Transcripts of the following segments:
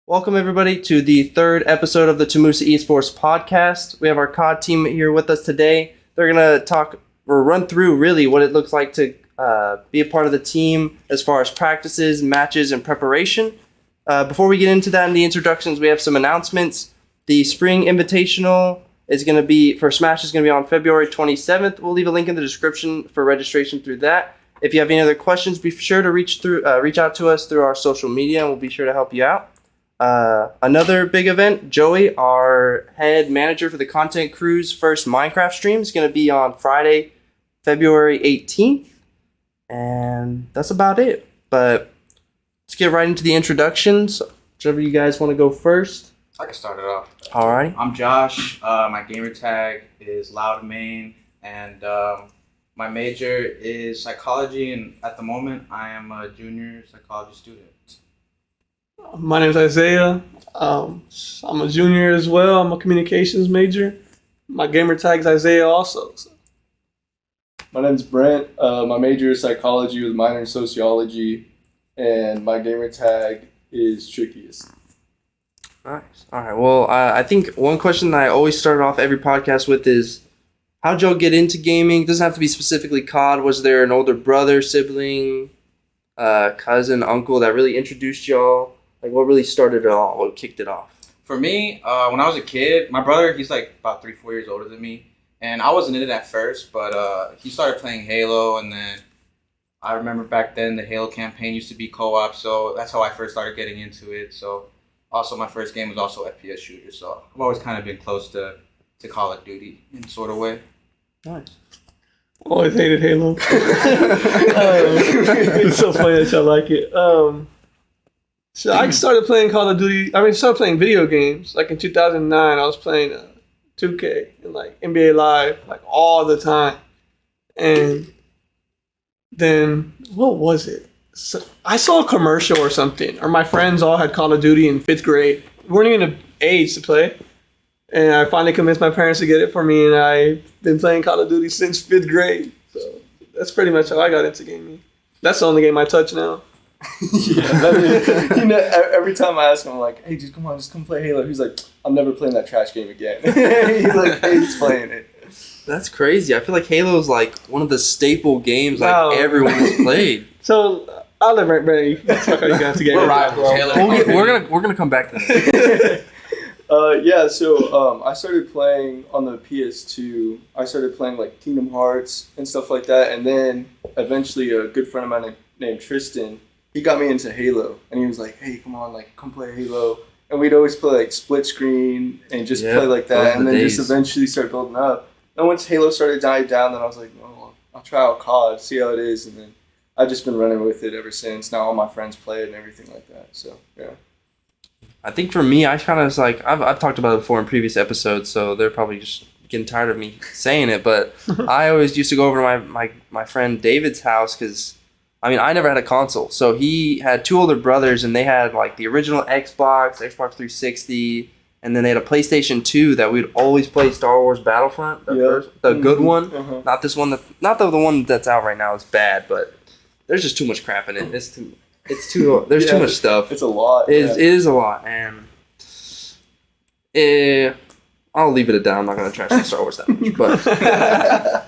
Welcome, everybody, to the third episode of the TAMUSA Esports Podcast. We have our COD team here with us today. They're going to talk or run through really what it looks like to be a part of the team as far as practices, matches, and preparation. Before we get into that in the introductions, we have some announcements. The Spring Invitational is going to be, for Smash, is going to be on February 27th. We'll leave a link in the description for registration through that. If you have any other questions, be sure to reach out to us through our social media, and we'll be sure to help you out. Another big event, Joey, our head manager for the Content Crew's first Minecraft stream, is going to be on Friday, February 18th. And that's about it. But let's get right into the introductions. Whichever you guys want to go first. I can start it off. All right. I'm Josh. My gamer tag is Loudmain, and my major is psychology. And at the moment, I am a junior psychology student. My name is Isaiah. I'm a junior as well. I'm a communications major. My gamer tag is Isaiah also. So. My name's Brent. My major is psychology with a minor in sociology, and my gamer tag is Trickiest. Nice. All right. Well, I think one question that I always start off every podcast with is, how'd y'all get into gaming? It doesn't have to be specifically COD. Was there an older brother, sibling, cousin, uncle that really introduced y'all? Like, what really started it all? What kicked it off? For me, when I was a kid, my brother, he's like about 3-4 years older than me. And I wasn't in it at first, but he started playing Halo. And then I remember back then the Halo campaign used to be co-op. So that's how I first started getting into it. So also my first game was also FPS shooter. So I've always kind of been close to Call of Duty in sort of way. Nice. Always hated Halo. It's so funny that y'all like it. So I started playing Call of Duty. Started playing video games. Like in 2009, I was playing 2K and like NBA Live like all the time. And then what was it? So I saw a commercial or something, or my friends all had Call of Duty in 5th grade. We weren't even of age to play. And I finally convinced my parents to get it for me, and I've been playing Call of Duty since 5th grade. So that's pretty much how I got into gaming. That's the only game I touch now. Every time I ask him, I'm like, hey, dude, come on, just come play Halo. He's like, I'm never playing that trash game again. He like hates playing it. That's crazy. I feel like Halo is like one of the staple games everyone has played. So I'll let Brady talk how you got to get We're rivals. We're gonna come back to that. I started playing on the PS2. I started playing like Kingdom Hearts and stuff like that, and then eventually a good friend of mine named Tristan, he got me into Halo, and he was like, hey, come on, like, come play Halo. And we'd always play, like, split screen and just play like that, and then just eventually start building up. And once Halo started dying down, then I was like, well, I'll try out COD, see how it is, and then I've just been running with it ever since. Now all my friends play it and everything like that, so, yeah. I think for me, I kind of was like, I've talked about it before in previous episodes, so they're probably just getting tired of me saying it, but I always used to go over to my friend David's house because, I never had a console. So he had two older brothers, and they had like the original Xbox 360, and then they had a PlayStation 2 that we'd always play Star Wars Battlefront, the good one. Uh-huh. Not this one, not the one that's out right now is bad, but there's just too much crap in it. There's too much stuff. It's a lot. It is a lot, and I'll leave it at that. I'm not going to trash the Star Wars that much, but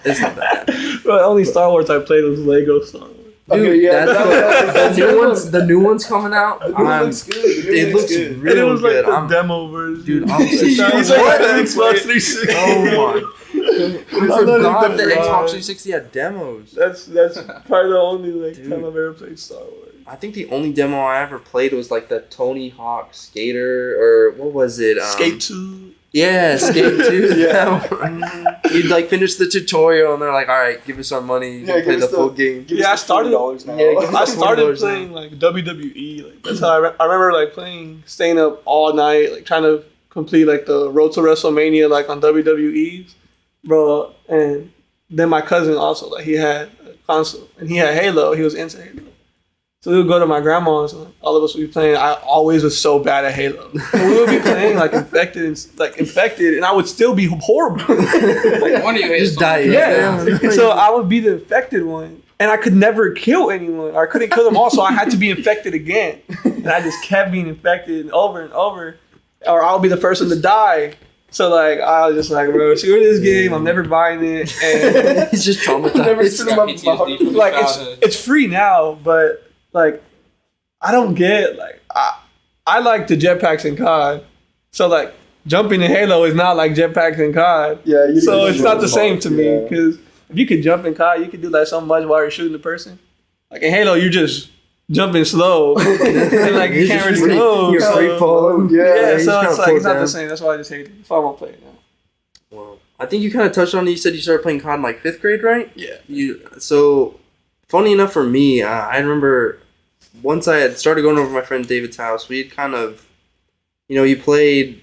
it's not that bad. Well, the only Star Wars I played was Lego Star Wars. Dude, the new one's coming out. It looks good. It looks It real was like good. the demo version. Dude, I'm He's like Xbox 360. Oh my! I forgot that Xbox 360 had demos. That's probably the only time I've ever played Star Wars. I think the only demo I ever played was like the Tony Hawk Skater, or what was it? Skate 2. Yeah, Skate 2. You'd like finish the tutorial, and they're like, "All right, give us our money. You can play the full game." I started $40 now. I started playing like WWE. Like that's how I remember like staying up all night, like trying to complete like the Road to WrestleMania like on WWE, bro. And then my cousin also like he had a console and he had Halo. He was into Halo. So we would go to my grandma's and all of us would be playing. I always was so bad at Halo. And we would be playing like infected, and I would still be horrible. Like one of you just die. Yeah. So I would be the infected one, and I could never kill anyone. I couldn't kill them all, so I had to be infected again. And I just kept being infected over and over, or I'll be the first one to die. So like I was just like, bro, screw this game. I'm never buying it. And He's just traumatized. Never spent my PTSD from like childhood. it's free now, but like I don't get like I like the jetpacks in COD. So like jumping in Halo is not like jetpacks in COD. Yeah, So it's not the same to me Yeah. because if you could jump in COD, you could do like so much while you're shooting the person. Like in Halo, you just jumping slow, and like you You're can't just really free- move. you're So, free falling. yeah, you so just it's kinda like float it's not down. the same. That's why I just hate it. So I won't play it now. Well, I think you kind of touched on it. You said you started playing COD in like 5th grade, right? Yeah. So, funny enough for me, I remember once I had started going over to my friend David's house, we had kind of, we played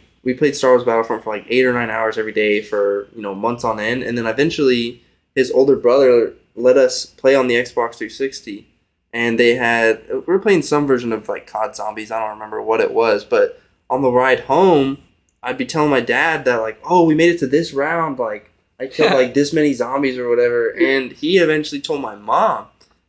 Star Wars Battlefront for like 8 or 9 hours every day for, months on end. And then eventually his older brother let us play on the Xbox 360. And we were playing some version of like COD Zombies. I don't remember what it was, but on the ride home, I'd be telling my dad that like, oh, we made it to this round. Like I killed like this many zombies or whatever. And he eventually told my mom.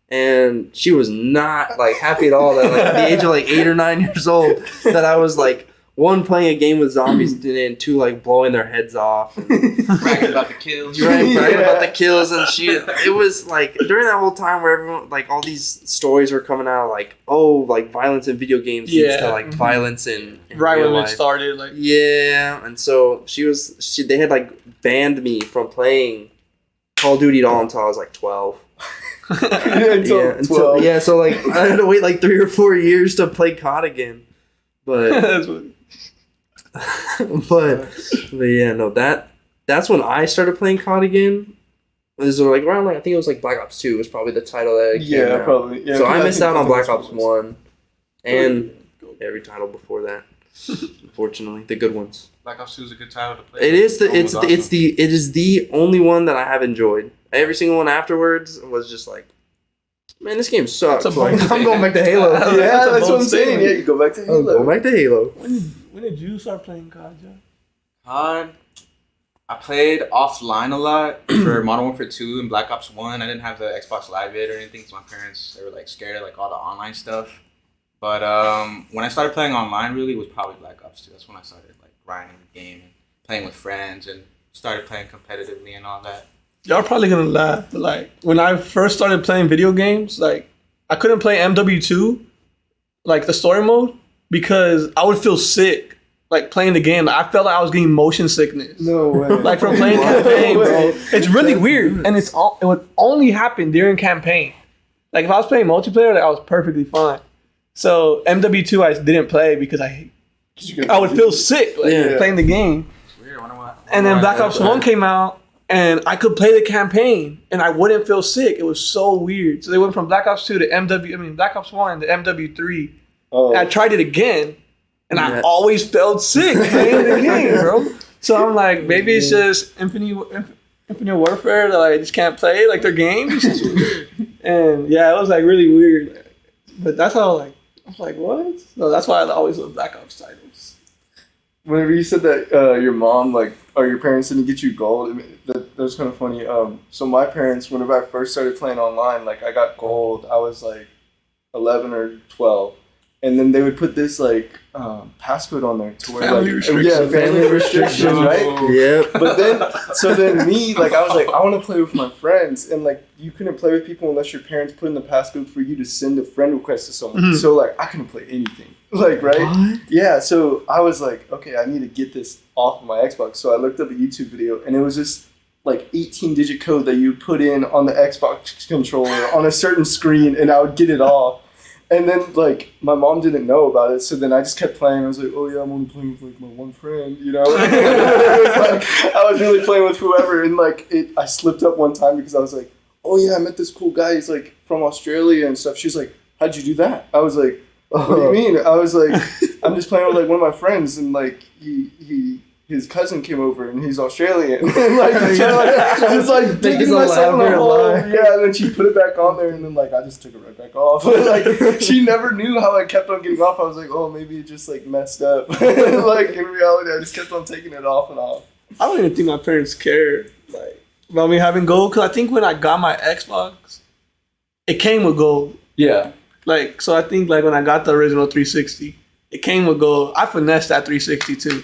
And she was not like happy at all that like at the age of like 8 or 9 years old that I was like, one, playing a game with zombies, and two, like blowing their heads off. bragging about the kills. Bragging about the kills, and it was like during that whole time where everyone, like all these stories were coming out, like, oh, like violence in video games leads to like violence in Right real when life. it started, like Yeah, and so they had like banned me from playing Call of Duty at all until I was like 12. Until 12. So like I had to wait like 3 or 4 years to play COD again. But but yeah, no, that's when I started playing COD again. It was like around like I think it was like Black Ops 2 was probably the title that it came out. Probably. Yeah, So I missed out on Black that's Ops 1 and every title before that. Unfortunately, the good ones. Black Ops 2 is a good title to play. It is It is the only one that I have enjoyed. Every single one afterwards was just like, man, this game sucks. It's a Like, bold I'm going back to Halo. statement. Yeah, That's a that's what bold I'm saying. statement. Yeah, you go back to I'm Halo. going back to Halo. when did you start playing COD, Joe? COD. I played offline a lot for Modern Warfare 2 and Black Ops 1. I didn't have the Xbox Live yet or anything, so my parents, they were like scared of like all the online stuff. But when I started playing online, really, it was probably Black Ops 2. That's when I started like grinding the game and playing with friends and started playing competitively and all that. Y'all are probably gonna laugh, but like when I first started playing video games, like I couldn't play MW2, like the story mode, because I would feel sick like playing the game. I felt like I was getting motion sickness. No way. Like from playing campaign, bro. It's really weird, and it would only happen during campaign. Like if I was playing multiplayer, like I was perfectly fine. So MW2 I didn't play because I would feel sick like, playing the game. It's weird. And then Black Ops 1 came out, and I could play the campaign, and I wouldn't feel sick. It was so weird. So they went from Black Ops 2 to Black Ops 1 to MW3. Oh. And I tried it again, and I always felt sick playing the game, bro. So I'm like, maybe it's just Infinite Warfare that I just can't play like their games. And yeah, it was like really weird. But that's how like I was like, what? So that's why I always love Black Ops titles. Whenever you said that your mom, like, or your parents didn't get you gold, I mean, that was kind of funny. So my parents, whenever I first started playing online, like, I got gold. I was, like, 11 or 12. And then they would put this, like, passcode on there to where, Family like, restrictions. yeah, family restrictions, right? Yep. But then me, like, I was like, I want to play with my friends. And, like, you couldn't play with people unless your parents put in the passcode for you to send a friend request to someone. Mm-hmm. So, like, I couldn't play anything. Like, right? What? Yeah, so I was like, okay, I need to get this off of my Xbox. So I looked up a YouTube video, and it was just like 18-digit code that you put in on the Xbox controller on a certain screen, and I would get it off. And then, like, my mom didn't know about it, so then I just kept playing. I was like, oh, yeah, I'm only playing with, like, my one friend, you know? I was really playing with whoever, and, like, I slipped up one time because I was like, oh, yeah, I met this cool guy. He's, like, from Australia and stuff. She's like, how'd you do that? I was like, what do you mean? I was like, I'm just playing with, like, one of my friends, and, like, his cousin came over, and he's Australian. And, like, just, like, digging myself in a hole. Yeah, and then she put it back on there, and then, like, I just took it right back off. Like, she never knew how I kept on getting off. I was like, oh, maybe it just, like, messed up. Like, in reality, I just kept on taking it off and off. I don't even think my parents care like about me having gold, because I think when I got my Xbox, it came with gold. Yeah. Like, so I think like when I got the original 360, it came with gold. I finessed that 360 too.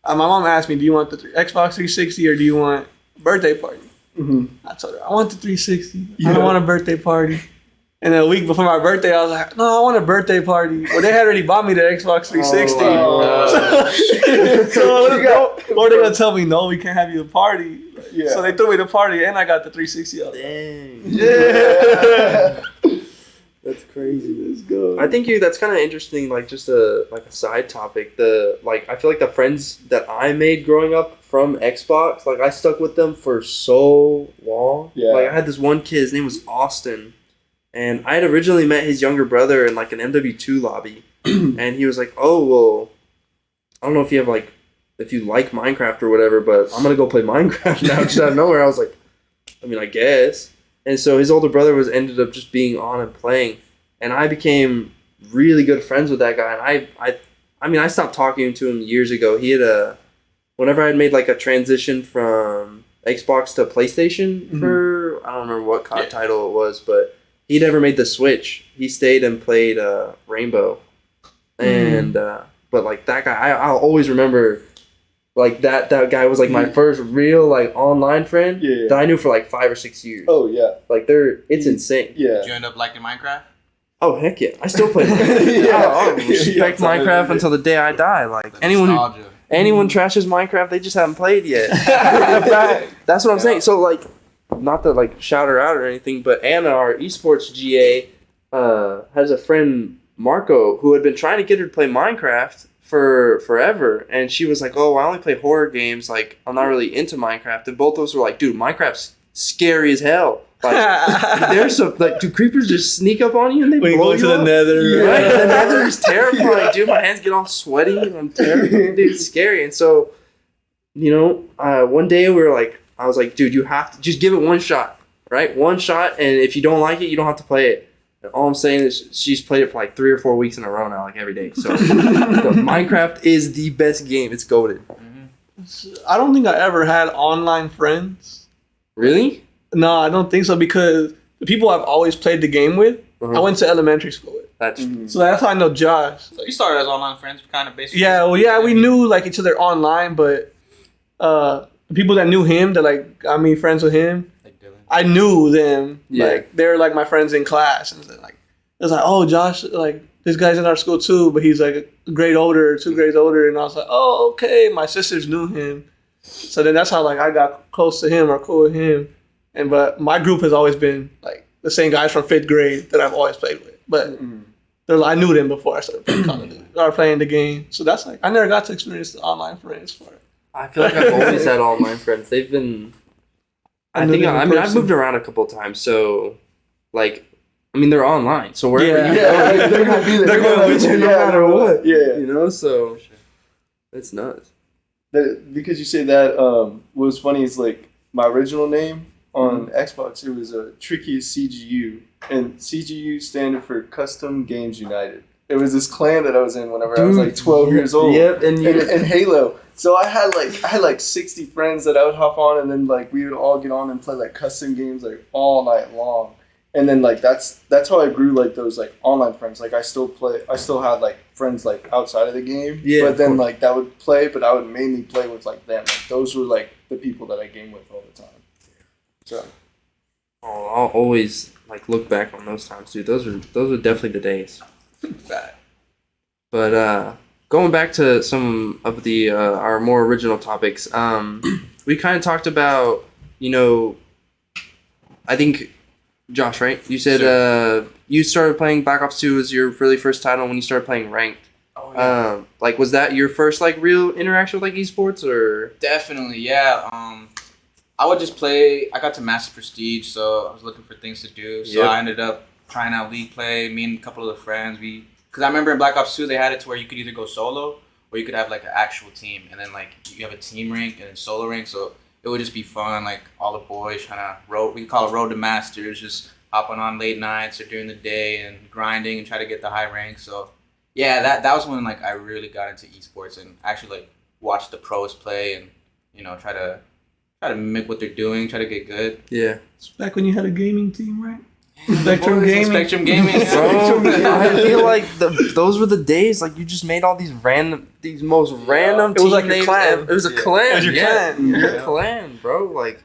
My mom asked me, "Do you want the Xbox 360 or do you want a birthday party?" Mm-hmm. I told her, "I want the 360. I don't want a birthday party." And then a week before my birthday, I was like, "No, I want a birthday party." Well, they had already bought me the Xbox 360. So or they're gonna tell me, "No, we can't have you a party." Yeah. So they threw me the party, and I got the 360. Dang. Yeah. That's crazy. Let's go. I think that's kind of interesting. Like just a side topic. I feel like the friends that I made growing up from Xbox, like I stuck with them for so long. Yeah. Like I had this one kid. His name was Austin, and I had originally met his younger brother in like an MW2 lobby, and he was like, "Oh well, I don't know if you like Minecraft or whatever, but I'm gonna go play Minecraft now." Just out of nowhere, I was like, "I mean, I guess." And so his older brother ended up just being on and playing, and I became really good friends with that guy. And I stopped talking to him years ago. He had whenever I had made like a transition from Xbox to PlayStation for I don't remember what COD title it was, but he never made the switch. He stayed and played Rainbow, and but like that guy, I'll always remember. Like that guy was like my first real like online friend that I knew for like 5 or 6 years. Oh yeah. Like it's insane. Yeah. Did you end up liking Minecraft? Oh heck yeah! I still play Minecraft. I'll respect Minecraft until the day I die. Like anyone trashes Minecraft, they just haven't played yet. That's what I'm saying. So like, not to like shout her out or anything, but Anna, our esports GA, has a friend Marco who had been trying to get her to play Minecraft for forever, and she was like, "Oh, I only play horror games. Like, I'm not really into Minecraft." And both of us were like, "Dude, Minecraft's scary as hell. Like, there's some like, do creepers just sneak up on you and they blow you up? The Nether? Yeah. Right? The Nether is terrifying, dude. My hands get all sweaty and I'm terrified. Dude, it's scary." And so, one day I was like, "Dude, you have to just give it one shot, right? One shot, and if you don't like it, you don't have to play it." And all I'm saying is she's played it for like 3 or 4 weeks in a row now, like every day. So Minecraft is the best game. It's goated. I don't think I ever had online friends. Really? No, I don't think so, because the people I've always played the game with, I went to elementary school with. So that's how I know Josh. So you started as online friends, kind of basically. Yeah, well, yeah, we knew like each other online, but the people that knew him, that like got me friends with him, I knew them. Yeah. Like they were like my friends in class, and like it was like, "Oh, Josh, like this guy's in our school too, but he's like a grade older, 2 grades older." And I was like, "Oh, okay." My sisters knew him, so then that's how like I got close to him or cool with him. But my group has always been like the same guys from 5th grade that I've always played with. But I knew them before I started playing Call of Duty or playing the game. So that's like I never got to experience the online friends for it. I feel like I've always had online friends. They've been. I've moved around a couple of times, so like, they're online, so wherever you go, they're gonna be there. They're going with you no matter what. Yeah. So it's nuts. Because you say that, what was funny is like my original name on Xbox, it was a trickiest CGU, and CGU standing for Custom Games United. It was this clan that I was in whenever I was like 12 years old. Yep, and Halo. So I had like 60 friends that I would hop on, and then like we would all get on and play like custom games like all night long. And then like that's how I grew like those like online friends. Like I still had like friends like outside of the game. Yeah. But then like that would play, but I would mainly play with like them. Like those were like the people that I game with all the time. So I'll always like look back on those times, dude. Those are definitely the days. But going back to some of the our more original topics, we kind of talked about, I think, Josh, right? You said you started playing Black Ops 2 as your really first title when you started playing ranked. Oh, yeah. Like, was that your first like real interaction with like esports, or? Definitely, yeah. I would just play. I got to Master Prestige, so I was looking for things to do. So I ended up trying out League Play. Me and a couple of the friends, because I remember in Black Ops 2 they had it to where you could either go solo or you could have like an actual team, and then like you have a team rank and then solo rank. So it would just be fun, like all the boys trying to we call it road to masters, just hopping on late nights or during the day and grinding and try to get the high rank. So yeah, that was when like I really got into esports and actually like watched the pros play and try to mimic what they're doing, try to get good. Yeah. It's back when you had a gaming team, right? Spectrum Gaming. Spectrum Gaming. Bro, I feel like those were the days. Like you just made all these most random. It was like a names. clan. It was a clan. It was your clan. Your clan, bro. Like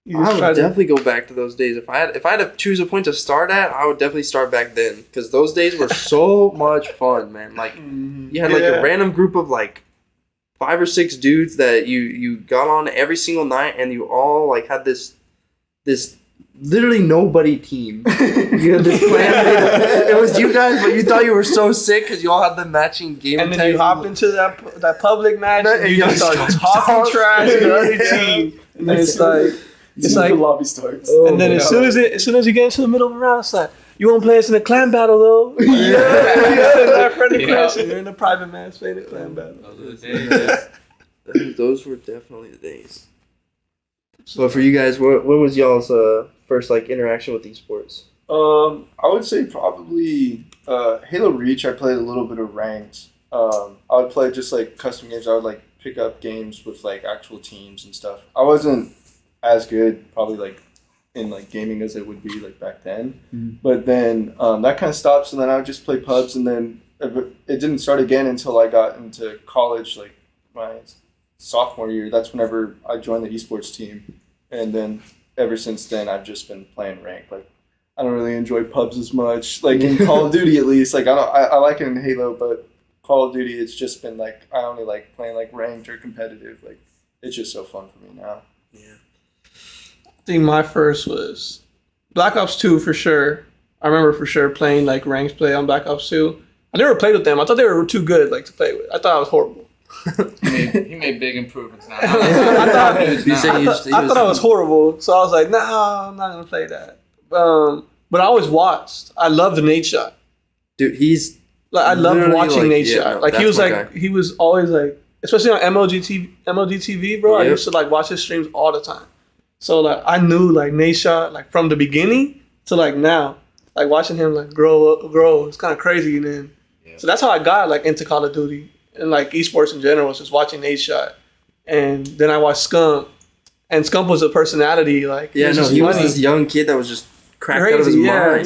You I just would try to- definitely go back to those days. If I had to choose a point to start at, I would definitely start back then because those days were so much fun, man. Like you had like a random group of like 5 or 6 dudes that you got on every single night, and you all like had this literally nobody team. You had this plan. It was you guys, but you thought you were so sick because you all had the matching game. And then you hop into that public match and you just start just talking trash to the other team. And then it's like the lobby starts. and then as soon as you get into the middle of the round, it's like, you won't play us in a clan battle though. Our friendly question. You're in a private match playing a clan battle. Those are the days. Those were definitely the days. So for you guys, when was y'all's first like interaction with esports? I would say probably Halo Reach. I played a little bit of ranked. I would play just like custom games. I would like pick up games with like actual teams and stuff. I wasn't as good probably like in like gaming as it would be like back then. Mm-hmm. But then that kind of stops, and then I would just play pubs, and then it didn't start again until I got into college, like my sophomore year. That's whenever I joined the esports team, and then ever since then I've just been playing ranked. Like I don't really enjoy pubs as much, like in Call of Duty at least. Like I like it in Halo, but Call of Duty, it's just been like I only like playing like ranked or competitive. Like it's just so fun for me now. Yeah. I think my first was Black Ops 2 for sure. I remember for sure playing like ranked play on Black Ops 2. I never played with them. I thought they were too good like to play with. I thought I was horrible. He made big improvements now. I thought I was horrible. horrible, so I was like, nah, I'm not gonna play that. But I always watched. I loved Nate Shot. Dude, he's like I loved literally, watching like, Nate yeah, Shot. no, Like he that's was my like guy. he was always like, especially on MLG TV, bro. Yep. I used to like watch his streams all the time. So like I knew like Nate Shot like from the beginning to like now, like watching him like grow. It's kind of crazy. And then so that's how I got like into Call of Duty and like esports in general. Was just watching Nate Shot, and then I watched Scump, and Scump was a personality. Like he was funny. this young kid that was just cracked out of his Crazy, yeah. mind.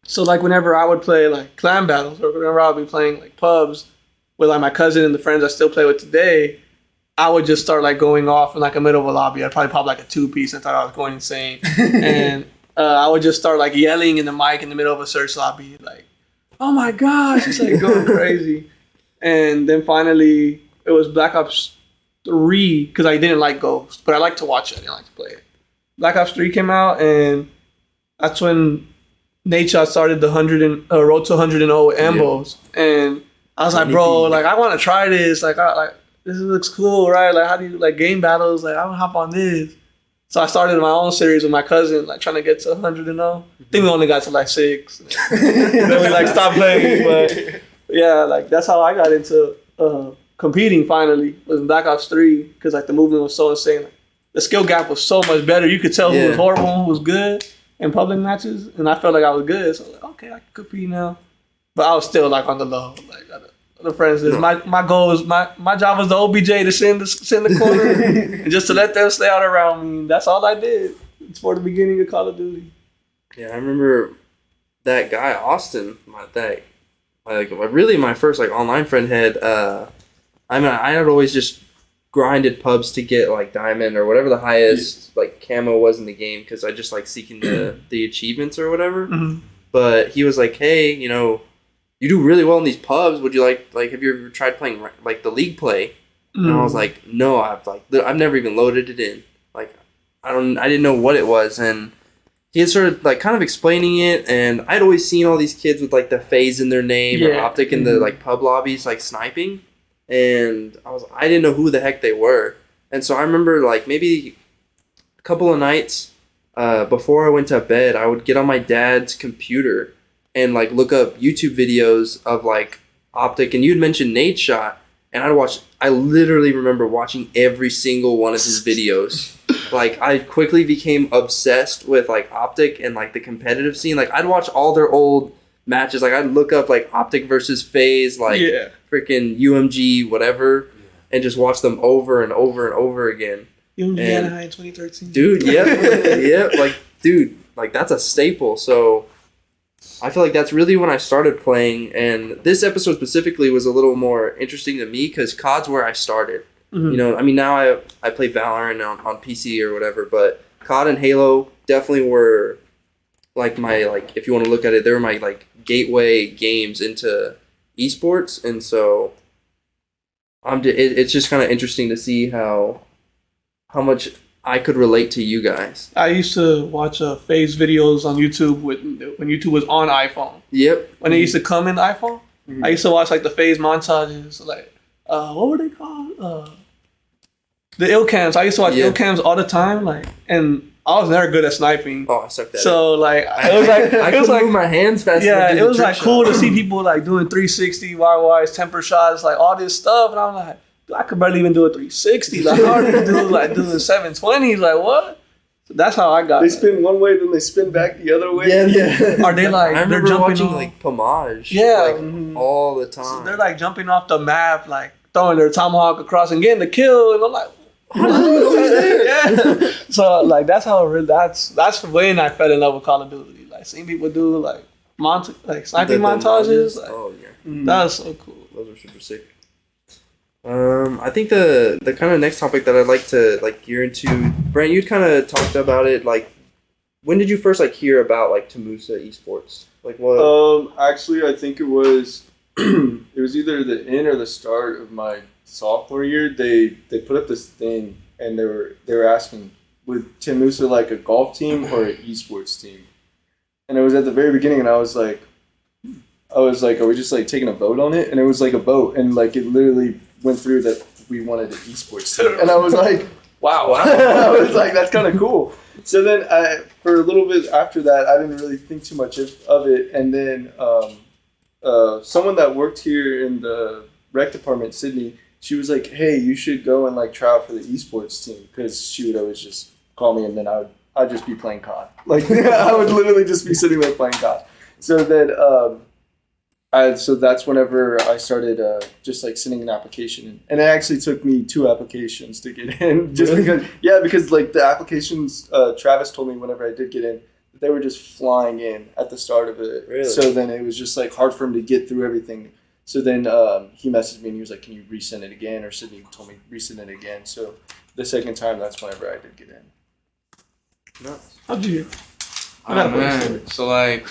So like whenever I would play like clan battles or whenever I would be playing like pubs with like my cousin and the friends I still play with today, I would just start like going off in like the middle of a lobby. I'd probably pop like a 2-piece. I thought I was going insane. And I would just start like yelling in the mic in the middle of a search lobby like, oh my gosh, it's like going crazy. And then finally it was Black Ops 3 because I didn't like Ghost, but I like to watch it. I didn't like to play it. Black Ops 3 came out, and that's when Nate Shot started the road to 100-0 with Ambos. And I was like, bro, like I want to try this. Like, this looks cool, right? Like, how do you like game battles? Like, I'm gonna hop on this. So I started my own series with my cousin, like trying to get to 100-0. I think we only got to like 6. Then we like stopped playing. But yeah, like that's how I got into competing. Finally, was in Black Ops 3 because like the movement was so insane. Like, the skill gap was so much better. You could tell who was horrible and who was good in public matches, and I felt like I was good. So I was like, okay, I can compete now. But I was still like on the low. Like the friends, my goal was my job was the OBJ to send the corner and just to let them stay out around me. That's all I did. It's for the beginning of Call of Duty. Yeah, I remember that guy Austin. Really my first like online friend had. I had always just grinded pubs to get like diamond or whatever the highest like camo was in the game because I just like seeking the achievements or whatever. Mm-hmm. But he was like, hey, you know, you do really well in these pubs. Would you like have you ever tried playing like the league play? Mm-hmm. And I was like, no, I've never even loaded it in. Like I didn't know what it was, and he had started like kind of explaining it, and I'd always seen all these kids with like the phase in their name or optic in the like pub lobbies like sniping. And I didn't know who the heck they were. And so I remember like maybe a couple of nights before I went to bed, I would get on my dad's computer and like look up YouTube videos of like optic. And you'd mentioned Nate Shot, and I literally remember watching every single one of his videos. Like I quickly became obsessed with like optic and like the competitive scene. Like I'd watch all their old matches. Like I'd look up like optic versus phase, like freaking UMG whatever, and just watch them over and over and over again. UMG Anaheim 2013. Dude, yep. Like dude, like that's a staple. So I feel like that's really when I started playing, and this episode specifically was a little more interesting to me because COD's where I started. Mhm. You know, I mean, now I play Valorant on PC or whatever, but COD and Halo definitely were like my, like, if you want to look at it, they were my like gateway games into esports, and so it's just kind of interesting to see how much I could relate to you guys. I used to watch FaZe videos on YouTube when YouTube was on iPhone. Yep. When they used to come in iPhone, I used to watch like the FaZe montages, like what were they called? The ill cams. I used to watch ill cams all the time, like, and I was never good at sniping. Oh, I sucked at it. So like it was like I couldn't move my hands fast. yeah, enough to it do was the like trick cool shot. to see people like doing 360 YYs, temper shots, like all this stuff, and I'm like, dude, I could barely even do a 360. Like how are these dudes like doing 720s? Like what? So that's how I got. They it. spin one way, then they spin back the other way. Yeah. Are they like I they're remember jumping watching off, like Pomage. Yeah. Like, Mhm. all the so time. they're like jumping off the map, like throwing their tomahawk across and getting the kill, and I'm like, yeah. So like that's how it really that's when I fell in love with Call of Duty. Like seeing people do like sniping montages. Like, Oh yeah. that was so cool. Those are super sick. I think the kind of next topic that I'd like to like gear into, Brent, you kind of talked about it. Like, when did you first like hear about like TAMUSA Esports? Like what? Actually, I think it was it was either the end or the start of my sophomore year. They put up this thing and they were asking, would TAMUSA like a golf team or an esports team? And it was at the very beginning, and I was like, are we just like taking a vote on it? And it was like a vote, and like it literally went through that we wanted an esports team, and I was like, wow. I was like, that's kind of cool. So then for a little bit after that, I didn't really think too much of it, and then someone that worked here in the rec department, Sydney, she was like, hey, you should go and like try out for the esports team, because she would always just call me, and then I'd just be playing COD. Like I would literally just be sitting there playing COD. So then so that's whenever I started just like sending an application, and it actually took me 2 applications to get in, just because like the applications Travis told me whenever I did get in, that they were just flying in at the start of it. Really? So then it was just like hard for him to get through everything. So then he messaged me and he was like, can you resend it again? Or Sydney told me resend it again. So the second time, that's whenever I did get in. How'd you? Oh man, so like,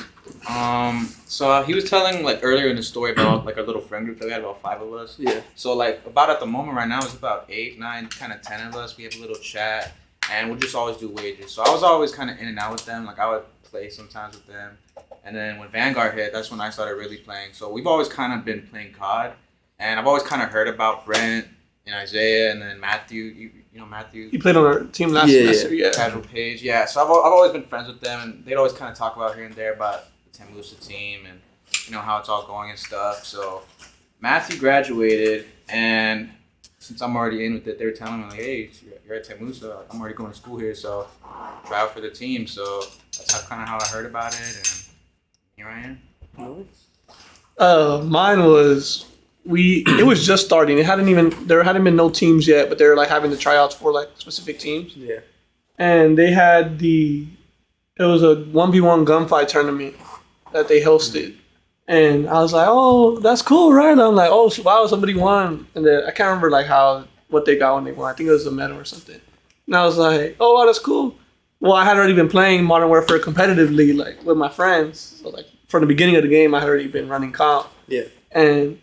so he was telling like earlier in the story about like our little friend group that we had, about 5 of us. Yeah. So like about at the moment right now it's about 8, 9, kind of 10 of us. We have a little chat, and we'll just always do wagers. So I was always kind of in and out with them. Like I would play sometimes with them, and then when Vanguard hit, that's when I started really playing. So we've always kind of been playing COD, and I've always kind of heard about Brent and Isaiah, and then Matthew. You know Matthew. He played on our team last semester. Yeah. Casual Page, yeah. So I've always been friends with them, and they'd always kind of talk about here and there about the TAMUSA team and you know how it's all going and stuff. So Matthew graduated, and since I'm already in with it, they were telling me like, "Hey, you're at TAMUSA. I'm already going to school here, so try out for the team." So that's kind of how I heard about it, and here I am. Mine was it was just starting. There hadn't been no teams yet, but they were like having the tryouts for like specific teams. Yeah. And they had it was a 1v1 gunfight tournament that they hosted. And I was like, oh, that's cool, right? I'm like, oh, wow, somebody won. And then I can't remember like what they got when they won. I think it was a medal or something. And I was like, oh, wow, that's cool. Well, I had already been playing Modern Warfare competitively, like with my friends. So like from the beginning of the game, I had already been running comp. Yeah. And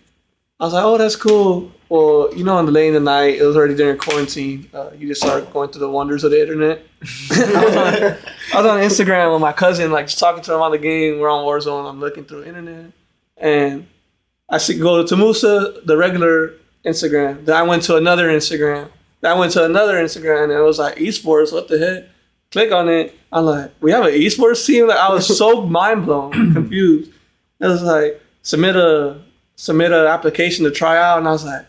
I was like, oh, that's cool. Well, you know, in the late in the night, it was already during quarantine. You just start going through the wonders of the internet. I was on Instagram with my cousin, like just talking to him on the game. We're on Warzone. I'm looking through the internet. And I should go to TAMUSA, the regular Instagram. Then I went to another Instagram. Then I went to another Instagram, and it was like, esports, what the heck? Click on it. I'm like, we have an esports team? Like, I was so mind blown, confused. It was like, submit an application to try out, and I was like,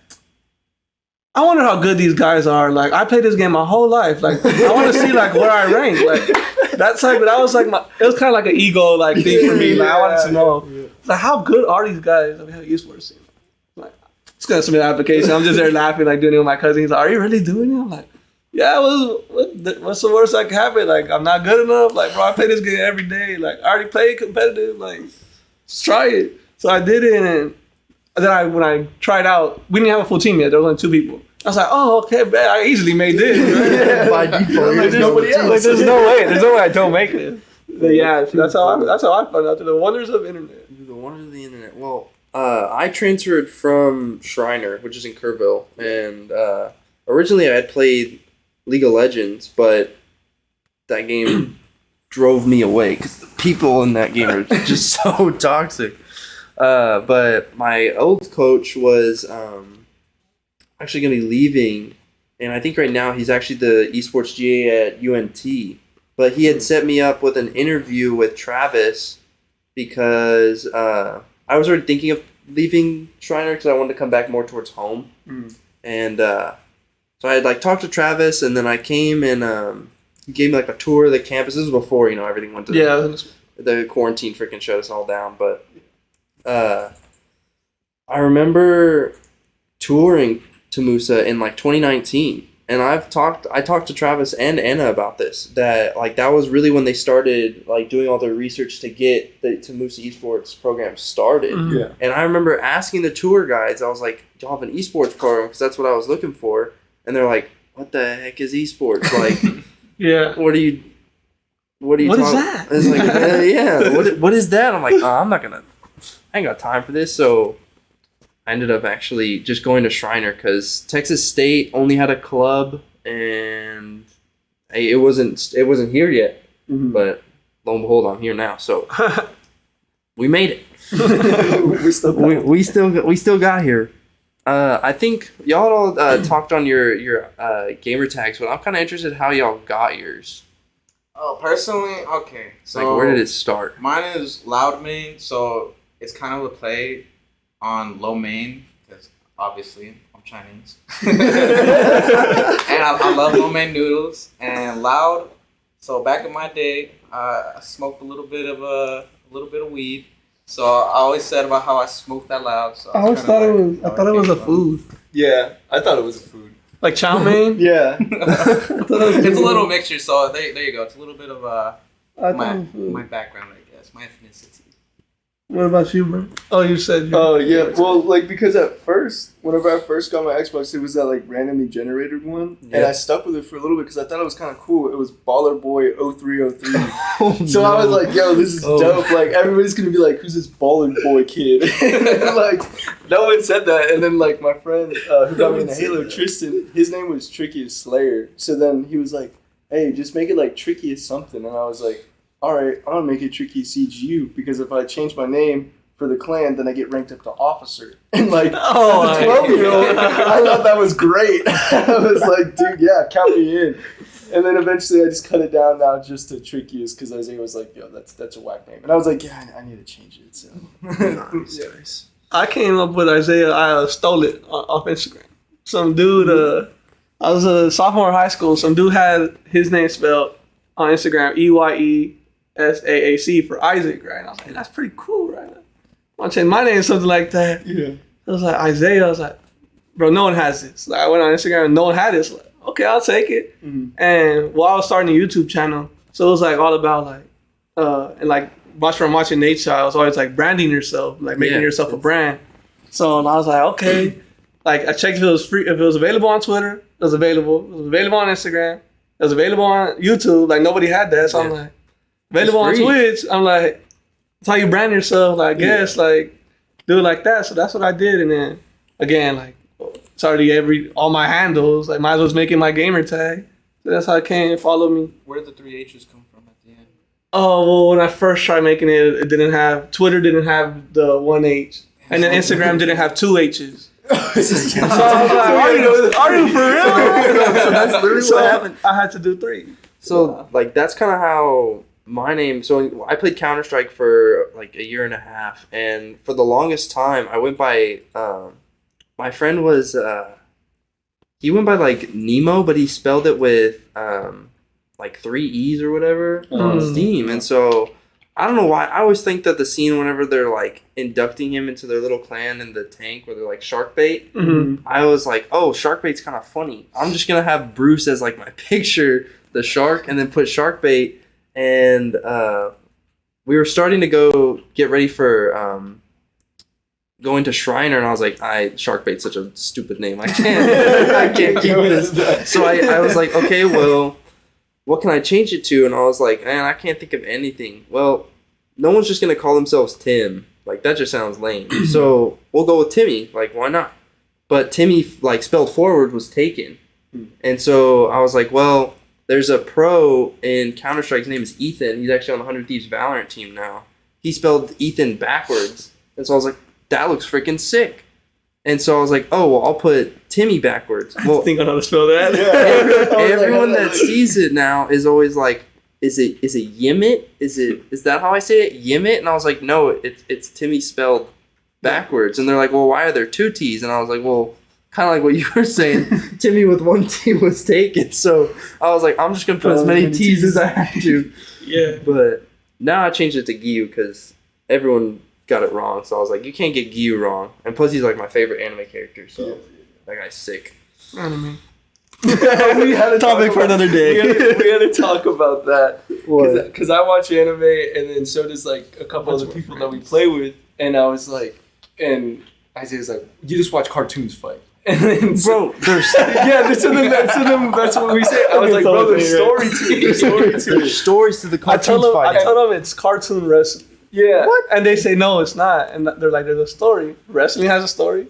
I wonder how good these guys are. Like, I played this game my whole life. Like, I want to see like where I rank. Like, that's like, but that was like it was kind of like an ego like thing for me. Like, I wanted to know, like, how good are these guys? We have an esports team. I'm like, just gonna submit an application. I'm just there laughing, like doing it with my cousin. He's like, are you really doing it? I'm like, Yeah, what's the worst that could happen? Like, I'm not good enough. Like, bro, I play this game every day. Like, I already played competitive. Like, let's try it. So I did it, and then when I tried out, we didn't have a full team yet. There was only 2 people. I was like, oh, okay, man, I easily made this. Right? By default, Like, there's no way I don't make this. But yeah, that's how I found out the wonders of internet. The wonders of the internet. Well, I transferred from Shriner, which is in Kerrville, and originally I had played League of Legends, but that game drove me away because the people in that game are just so toxic. But my old coach was actually going to be leaving, and I think right now he's actually the esports GA at UNT. But he had set me up with an interview with Travis because I was already thinking of leaving Shriner because I wanted to come back more towards home. And so I had talked to Travis, and then I came and he gave me a tour of the campus. This was before everything went to the quarantine freaking shut us all down. But I remember touring TAMUSA in 2019. And I talked to Travis and Anna about this, that that was really when they started doing all the research to get the TAMUSA Esports program started. Yeah. And I remember asking the tour guides, I was like, do y'all have an esports program? Because that's what I was looking for. And they're like, what the heck is esports? Yeah. What are you What is talking? that? It's yeah. What is that? I'm like, I ain't got time for this. So I ended up actually just going to Shriner because Texas State only had a club, and it wasn't here yet. Mm-hmm. But lo and behold, I'm here now. So we made it. we still got here. I think y'all all talked on your gamer tags, but I'm kind of interested how y'all got yours. Oh, personally, okay. So where did it start? Mine is loud main, so it's kind of a play on low main because obviously I'm Chinese, and I love lo mein noodles and loud. So back in my day, I smoked a little bit of weed. So I always said about how I smoked that loud. So I always thought it was a food. Yeah, I thought it was a food. Like chow mein? Yeah. It's a little mixture. So there you go. It's a little bit of my background, I guess, my ethnicity. What about you, bro? Oh, you said. Oh yeah. Well, because at first, whenever I first got my Xbox, it was that randomly generated one, and I stuck with it for a little bit because I thought it was kind of cool. It was Baller Boy 0303. So I was like, "Yo, this is dope!" Everybody's gonna be like, "Who's this Baller Boy kid?" No one said that. And then my friend who got me into Halo, Tristan, his name was Trickiest Slayer. So then he was like, "Hey, just make it Trickiest something," and I was like, all right, I'm going to make it Tricky CGU because if I change my name for the clan, then I get ranked up to officer. And as a 12-year-old, I thought that was great. I was like, dude, yeah, count me in. And then eventually I just cut it down now just to Trickiest because Isaiah was like, yo, that's a whack name. And I was like, yeah, I need to change it. So Nice. I came up with Isaiah. I stole it off Instagram. Some dude, I was a sophomore in high school. Some dude had his name spelled on Instagram, EYESAAC for Isaac, right? And I was like, that's pretty cool, right? I want to change my name to something like that. yeah. I was like, Isaiah. I was like, bro, no one has this. I went on Instagram and no one had this. Okay, I'll take it. Mm-hmm. And while I was starting a YouTube channel, so it was all about I'm watching Nate Child, I was always branding yourself, making yourself a brand. So I was like, okay. I checked if it was free, if it was available on Twitter, it was available. It was available on Instagram. It was available on YouTube. Nobody had that. So I'm like, available on Twitch. I'm like, that's how you brand yourself. I guess, do it like that. So that's what I did. And then, again, it's already all my handles. Might as well making my gamer tag. So that's how it came. Follow me. Where did the 3 H's come from at the end? Oh, well, when I first tried making it, Twitter didn't have the 1 H. And then Instagram didn't have 2 H's. So I was like, are you for real? So that's literally what happened. I had to do 3. So that's kind of how my name. So I played Counter-Strike for a year and a half, and for the longest time I went by. My friend was he went by Nemo, but he spelled it with 3 E's or whatever on Steam, and so I don't know why. I always think that the scene whenever they're like inducting him into their little clan in the tank where they're like shark bait. Mm-hmm. I was like, oh, shark bait's kind of funny. I'm just gonna have Bruce as like my picture, the shark, and then put shark bait. And we were starting to go get ready for going to Shriner, and I was like, shark bait's such a stupid name. I can't keep this. So I was like, okay, well, what can I change it to? And I was like, man, I can't think of anything. Well, no one's just going to call themselves Tim. Like, that just sounds lame. So we'll go with Timmy. Like, why not? But Timmy, like, spelled forward was taken. And so I was like, well, there's a pro in Counter-Strike. His name is Ethan. He's actually on the 100 Thieves Valorant team now. He spelled Ethan backwards. And so I was like, that looks freaking sick. And so I was like, oh, well, I'll put Timmy backwards. Well, I think I know how to spell that. everyone that sees it now is always like, is it Yimit? Is that how I say it? Yimit? And I was like, no, it's Timmy spelled backwards. And they're like, well, why are there two T's? And I was like, well, kind of like what you were saying. Timmy with one T was taken. So I was like, I'm just going to put as many T's as I have to. Yeah. But now I changed it to Gyu because everyone got it wrong. So I was like, you can't get Gyu wrong. And plus, he's like my favorite anime character. So that guy's sick. Anime. We had a Topic for another day. We had to talk about that because I watch anime, and then so does like a couple other people that we play with, and I was like, and Isaiah's like, you just watch cartoons fight. And then Bro, there's that's what we say. I was like, bro, there's story to it. there's stories to the I cartoons told fighting. them it's cartoon wrestling. Yeah. What? And they say, no, it's not. And they're like, there's a story. Wrestling has a story.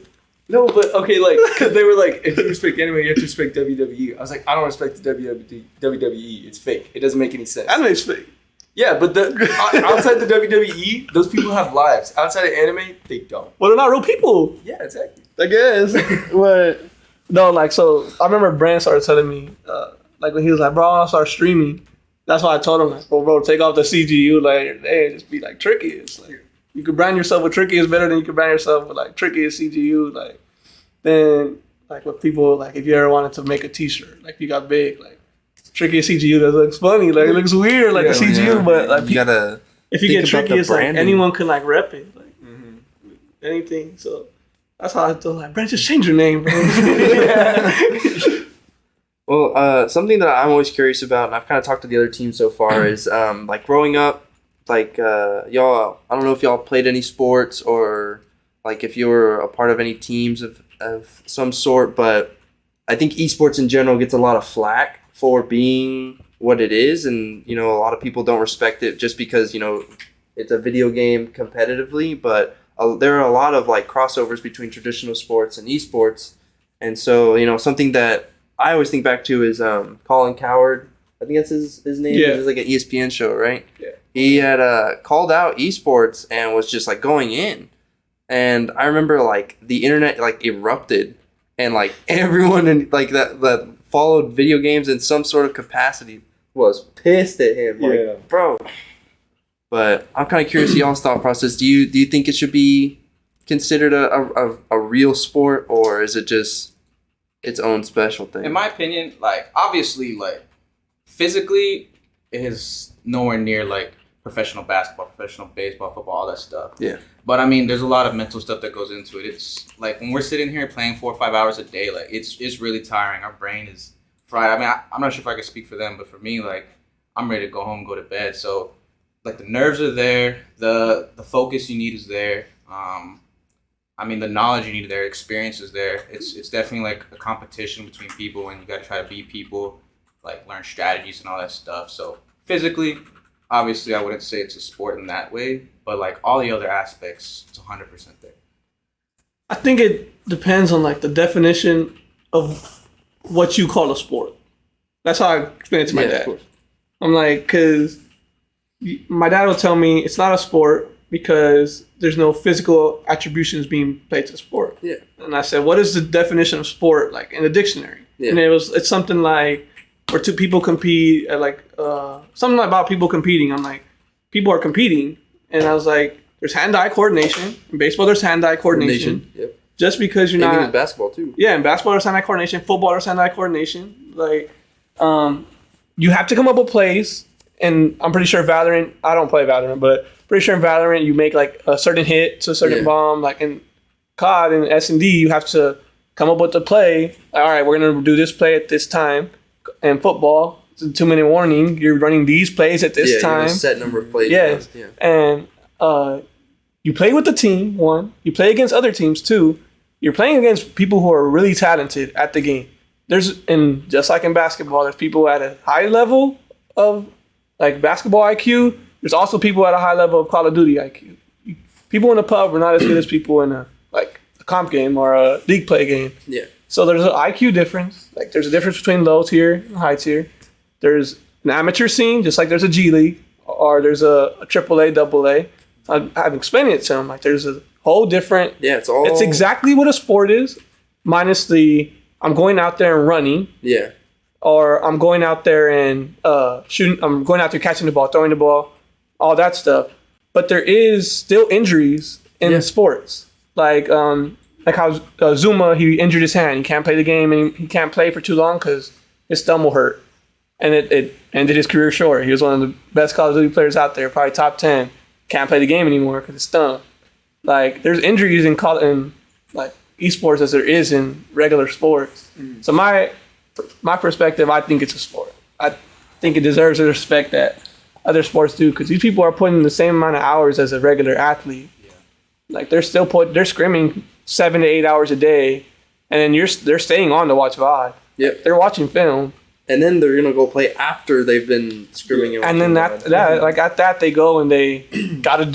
No, but okay, like, because they were like, if you respect anime, you have to respect WWE. I was like, I don't respect the WWE. It's fake. It doesn't make any sense. Anime's fake. Yeah, but outside the WWE, those people have lives. Outside of anime, they don't. Well, they're not real people. Yeah, exactly. I guess. But no, like, so I remember Brand started telling me, like, when he was like, bro, I want to start streaming. That's why I told him, like, well, bro, take off the CGU, like, hey, just be like Tricky. It's like, you could brand yourself with Tricky is better than you could brand yourself with like Tricky is CGU. Like, then, like, with people, like, if you ever wanted to make a T-shirt, like, you got big, like, Tricky is CGU, that looks funny, like, it looks weird, like the CGU, but like, you gotta. if you think get about Tricky, the it's like branding. anyone can like rep it, like anything. So that's how I feel like, Brand, just change your name, bro. Well, something that I'm always curious about, and I've kind of talked to the other team so far, is like growing up, like y'all. I don't know if y'all played any sports or like if you were a part of any teams of some sort, but I think esports in general gets a lot of flack for being what it is, and you know a lot of people don't respect it just because you know it's a video game competitively, but there are a lot of like crossovers between traditional sports and esports, and so you know something that I always think back to is Colin Coward. I think that's his name. Yeah. It was like an ESPN show, right? Yeah. He had called out esports and was just like going in, and I remember like the internet like erupted, and like everyone in like that followed video games in some sort of capacity was pissed at him. Like, Yeah. bro. But I'm kind of curious y'all's thought process. Do you think it should be considered a real sport, or is it just its own special thing? In my opinion, like obviously, like physically, it is nowhere near like professional basketball, professional baseball, football, all that stuff. Yeah. But I mean, there's a lot of mental stuff that goes into it. It's like when we're sitting here playing 4 or 5 hours a day, like it's really tiring. Our brain is fried. I mean, I'm not sure if I can speak for them, but for me, like I'm ready to go home, go to bed. So like the nerves are there, the focus you need is there. I mean, the knowledge you need there, experience is there. It's definitely like a competition between people, and you got to try to beat people, like learn strategies and all that stuff. So physically, obviously, I wouldn't say it's a sport in that way, but like all the other aspects, it's 100% there. I think it depends on like the definition of what you call a sport. That's how I explain it to my Yeah, of dad. course. I'm like, because my dad will tell me it's not a sport because there's no physical attributions being played to the sport. Yeah. And I said, what is the definition of sport like in the dictionary? Yeah. And it's something like where two people compete at like something about people competing. I'm like, people are competing, and I was like, there's hand-eye coordination. In baseball, there's hand-eye coordination. Yep. Just because you're Even not in basketball too. yeah, in basketball there's hand-eye coordination, football there's hand-eye coordination. Like, you have to come up with plays, and I'm pretty sure Valorant, I don't play Valorant, but pretty sure in Valorant you make like a certain hit to a certain bomb. Like in COD and S&D, you have to come up with the play. Like, all right, we're going to do this play at this time. And football, it's a 2-minute warning. You're running these plays at this time. Yeah, a set number of plays. Yes. Yeah. And you play with the team, one. You play against other teams, two. You're playing against people who are really talented at the game. And just like in basketball, there's people at a high level of like basketball IQ. There's also people at a high level of Call of Duty IQ. People in the pub are not as good as people in a comp game or a league play game. Yeah. So there's an IQ difference. Like there's a difference between low tier and high tier. There's an amateur scene, just like there's a G League or there's a AAA, AA. I've explained it to them. Like there's a whole different. Yeah, it's exactly what a sport is, minus the I'm going out there and running. Yeah. Or I'm going out there and shooting. I'm going out there catching the ball, throwing the ball, all that stuff. But there is still injuries in sports. Like how Zuma, he injured his hand. He can't play the game, and he can't play for too long because his thumb will hurt. And it ended his career short. He was one of the best Call of Duty players out there, probably top 10. Can't play the game anymore because his thumb. Like, there's injuries in like esports as there is in regular sports. So my perspective, I think it's a sport. I think it deserves the respect that other sports do because these people are putting the same amount of hours as a regular athlete. Like they're scrimming 7 to 8 hours a day, and then they're staying on to watch VOD. Yep. They're watching film. And then they're gonna go play after they've been scrimming. And then at that they go and they gotta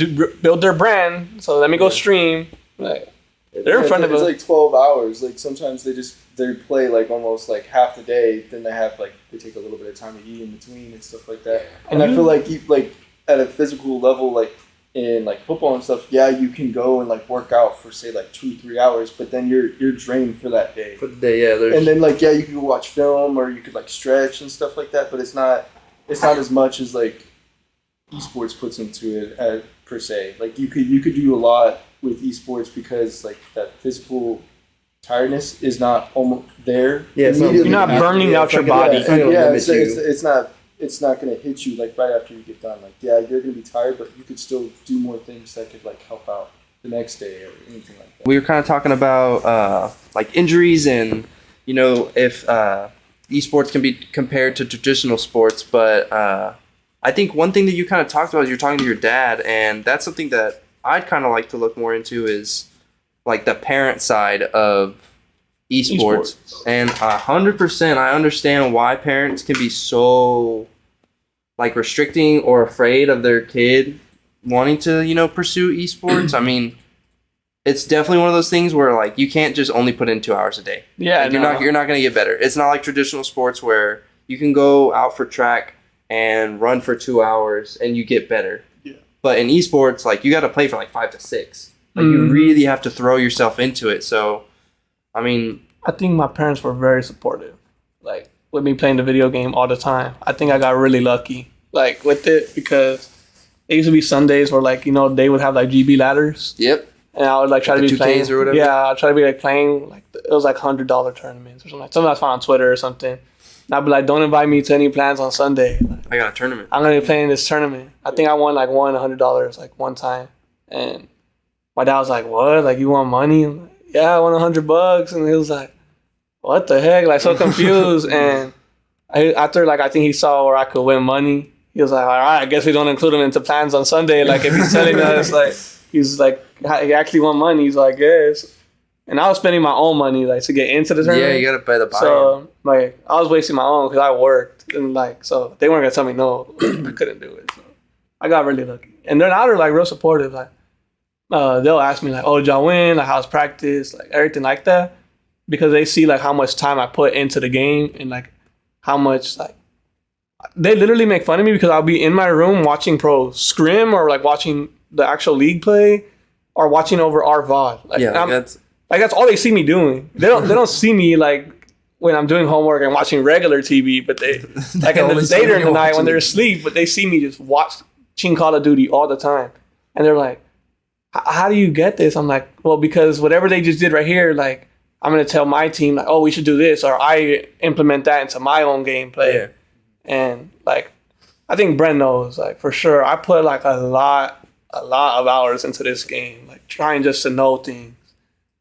build their brand. So let me go stream. Like they're in front of us. us. It's like 12 hours. Like sometimes they play like almost like half the day. Then they take a little bit of time to eat in between and stuff like that. And I feel like at a physical level, like in like football and stuff, you can go and like work out for say like 2-3 hours, but then you're drained for that day. For the day, and then you can go watch film or you could like stretch and stuff like that. But it's not as much as like esports puts into it per se. Like you could do a lot with esports because like that physical tiredness is not almost there. Yeah, you're not burning out your body. It's not going to hit you like right after you get done. Like, you're going to be tired, but you could still do more things that could like help out the next day or anything like that. We were kind of talking about like injuries and if esports can be compared to traditional sports, but I think one thing that you kind of talked about is you're talking to your dad, and that's something that I'd kind of like to look more into is like the parent side of esports. And 100% I understand why parents can be so like restricting or afraid of their kid wanting to pursue esports. I mean, it's definitely one of those things where like you can't just only put in 2 hours a day. Like, you're not going to get better. It's not like traditional sports where you can go out for track and run for 2 hours and you get better. But in esports, like you got to play for like 5 to 6. Like you really have to throw yourself into it. So I mean, I think my parents were very supportive, like with me playing the video game all the time. I think I got really lucky, like with it, because it used to be Sundays where like they would have like GB ladders. Yep. And I would like try to be playing or whatever. Yeah, I'd try to be like playing like it was like $100 tournaments or something. Like something I found on Twitter or something. And I'd be like, don't invite me to any plans on Sunday. Like, I got a tournament. I'm gonna be playing this tournament. I think I won $100 like one time, and my dad was like, "What? Like you want money?" I'm like, yeah, I won $100, and he was like, "What the heck?" Like so confused. And after like I think he saw where I could win money, he was like, "All right, I guess we don't include him into plans on Sunday. Like if he's telling us like he's like he actually won money, he's like yes." And I was spending my own money like to get into the tournament. Yeah, you gotta pay the buy-in. So like I was wasting my own because I worked and like so they weren't gonna tell me no, I couldn't do it. So I got really lucky. And now they're like real supportive. Like they'll ask me like, "Oh, did y'all win? Like how's practice? Like everything like that," because they see like how much time I put into the game and like how much like they literally make fun of me because I'll be in my room watching pros scrim or like watching the actual league play or watching over our VOD. Like, yeah, that's all they see me doing. They don't see me like when I'm doing homework and watching regular TV, but they like in the day during the night when they're asleep, but they see me just watching Call of Duty all the time. And they're like, "How do you get this?" I'm like, "Well, because whatever they just did right here, like I'm gonna tell my team like, oh, we should do this, or I implement that into my own gameplay." Yeah. And like I think Brent knows, like, for sure. I put like a lot of hours into this game, like trying just to know things.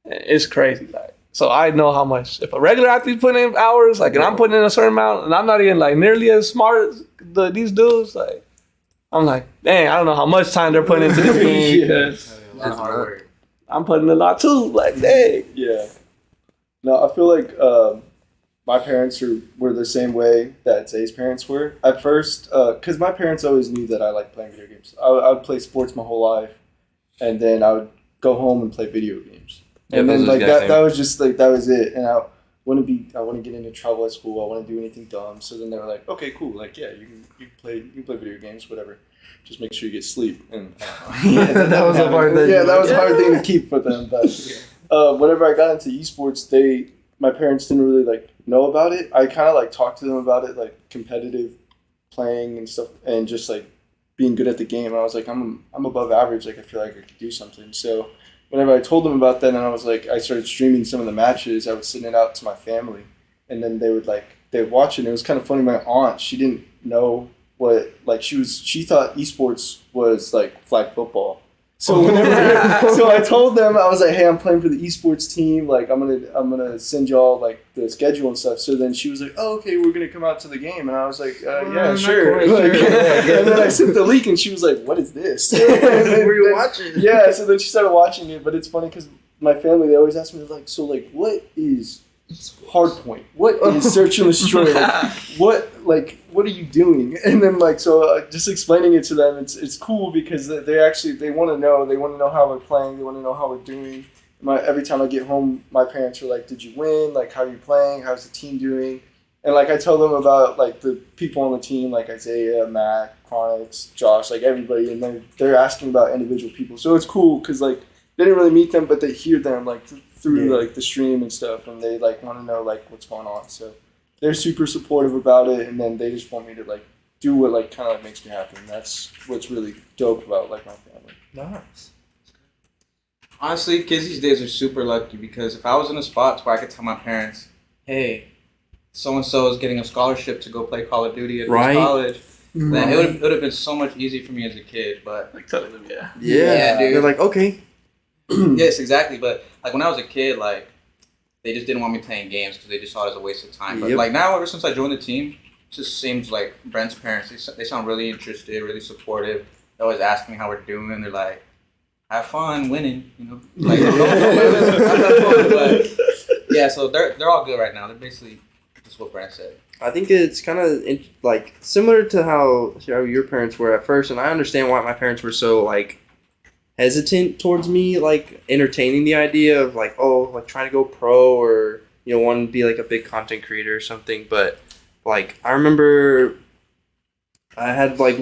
It's crazy, like. So I know how much. If a regular athlete putting in hours, like, and I'm putting in a certain amount, and I'm not even like nearly as smart as these dudes, like, I'm like, dang, I don't know how much time they're putting into this game because A lot of hard work. I'm putting a lot too. Like, dang. Yeah. No, I feel like my parents were the same way that Zay's parents were. At first, because my parents always knew that I liked playing video games. I would play sports my whole life, and then I would go home and play video games. Yeah, And then those are like the guys that was just like that was it. And I wouldn't get into trouble at school. I wouldn't do anything dumb. So then they were like, okay, cool. Like, yeah, you can play video games, whatever. Just make sure you get sleep. And That was a hard thing. Yeah, that was a hard thing to keep for them. But whenever I got into esports, my parents didn't really like know about it. I kind of like talked to them about it, like competitive playing and stuff, and just like being good at the game. And I was like, I'm above average. Like, I feel like I could do something. So whenever I told them about that, and I was like, I started streaming some of the matches. I would send it out to my family, and then they would watch it. And it was kind of funny. My aunt, she didn't know what, like, she thought esports was like flag football. So so I told them, I was like, hey, I'm playing for the esports team. Like, I'm gonna send y'all like the schedule and stuff. So then she was like, oh, okay, we're gonna come out to the game. And I was like, yeah, sure. Like, and then I sent the link, and she was like, what is this? Were you watching? Yeah. So then she started watching it. But it's funny because my family, they always ask me like, so like, what is Hardpoint? What is Search and Destroy? Like, what are you doing? And then like, so just explaining it to them, it's cool because they want to know. They want to know how we're playing. They want to know how we're doing. Every time I get home, my parents are like, did you win? Like, how are you playing? How's the team doing? And like, I tell them about like the people on the team, like Isaiah, Matt, Chronix, Josh, like everybody, and they're asking about individual people. So it's cool because like they didn't really meet them, but they hear them like through like the stream and stuff, and they like want to know like what's going on. So they're super supportive about it, and then they just want me to like do what like kind of like makes me happy. And that's what's really dope about like my family. Nice. Honestly, kids these days are super lucky because if I was in a spot where I could tell my parents, hey, so-and-so is getting a scholarship to go play Call of Duty at this college, then it would have been so much easier for me as a kid. But Like telling them, Yeah, dude. They're like, okay. Yes, exactly. But like when I was a kid, like they just didn't want me playing games because they just saw it as a waste of time. But like now, ever since I joined the team, it just seems like Brent's parents, they sound really interested, really supportive. They always ask me how we're doing. They're like, have fun winning, you know. Like, have fun, but yeah, so they're all good right now. They're basically just what Brent said. I think it's kind of like similar to how your parents were at first, and I understand why my parents were so like hesitant towards me like entertaining the idea of like, oh, like trying to go pro or want to be like a big content creator or something. But like I remember I had like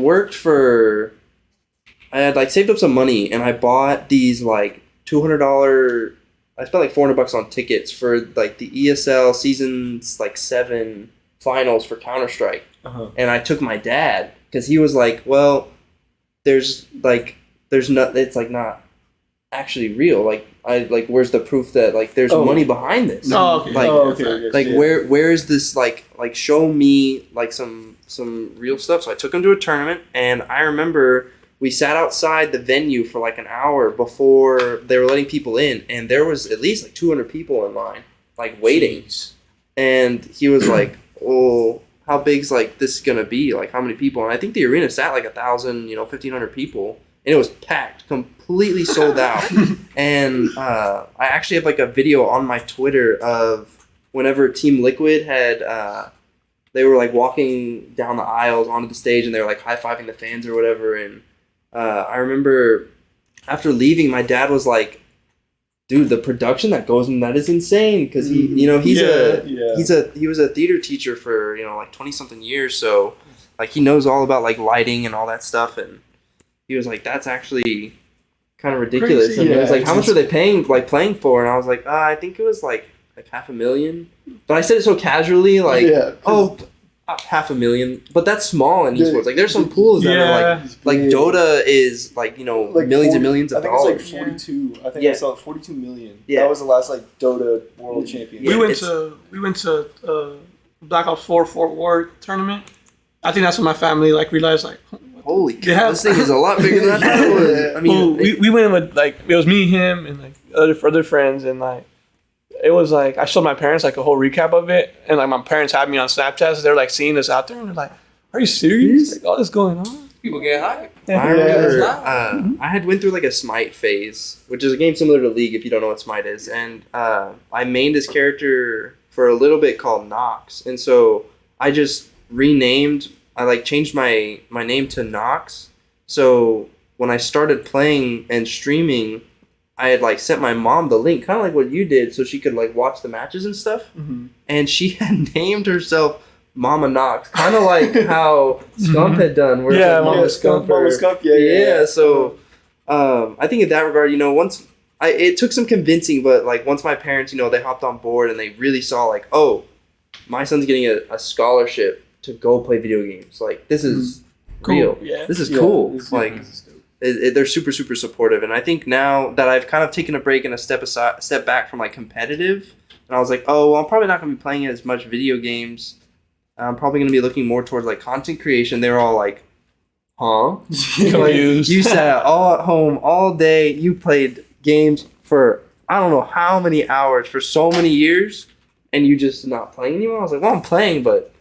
I had like saved up some money, and I bought these like $200. I spent like $400 on tickets for like the ESL seasons like 7 finals for Counter-Strike. And I took my dad because he was like, well, there's not, it's like not actually real. Like where's the proof that like there's money behind this? Okay. Where is this like show me like some real stuff. So I took him to a tournament, and I remember we sat outside the venue for like an hour before they were letting people in, and there was at least like 200 people in line like waiting. Jeez. And he was like, oh, how big's like this gonna be? Like how many people? And I think the arena sat like 1,000, 1,500 people. And it was packed, completely sold out. And I actually have like a video on my Twitter of whenever Team Liquid had, they were like walking down the aisles onto the stage, and they were like high-fiving the fans or whatever. And I remember after leaving, my dad was like, dude, the production that goes in that is insane. Because he was a theater teacher for, like 20-something years. So like he knows all about like lighting and all that stuff. And he was like, that's actually kind of ridiculous. Crazy. And he was like, how much are they playing for? And I was like, I think it was like $500,000. But I said it so casually, like, $500,000. But that's small in esports. Like, there's some pools that are like Dota is like, like millions and millions of dollars. I think it's like 42. I think I saw 42 million. Yeah. That was the last like Dota World Championship. We went to Black Ops 4 Fort Worth tournament. I think that's when my family like realized like, Holy cow, Yeah. this thing is a lot bigger than I thought it was. I mean, we went with like it was me, him, and like other friends, and like it was like I showed my parents like a whole recap of it, and like my parents had me on Snapchat, so they're like seeing us out there, and they're like, "Are you serious? Like all this going on?" People get hyped. I remember Yeah. I had went through like a Smite phase, which is a game similar to League if you don't know what Smite is, and I mained this character for a little bit called Nox, and so I just renamed. I like changed my name to Nox. So when I started playing and streaming, I had like sent my mom the link, kind of like what you did, so she could like watch the matches and stuff. Mm-hmm. And she had named herself Mama Nox, kind of like how Scump had done. Where Yeah, it's like Mama Scump. Mama Scump, yeah. Yeah, so I think in that regard, once it took some convincing, but like once my parents, they hopped on board and they really saw like, oh, my son's getting a scholarship to go play video games. Like this is real. Yeah. This is Yeah, cool. this is- Like they're super super supportive, and I think now that I've kind of taken a break and a step back from like competitive, and I was like, oh, well, I'm probably not gonna be playing as much video games. I'm probably gonna be looking more towards like content creation. They were all like, huh? Confused. You sat all at home all day. You played games for I don't know how many hours for so many years, and you just not playing anymore. I was like, well, I'm playing, but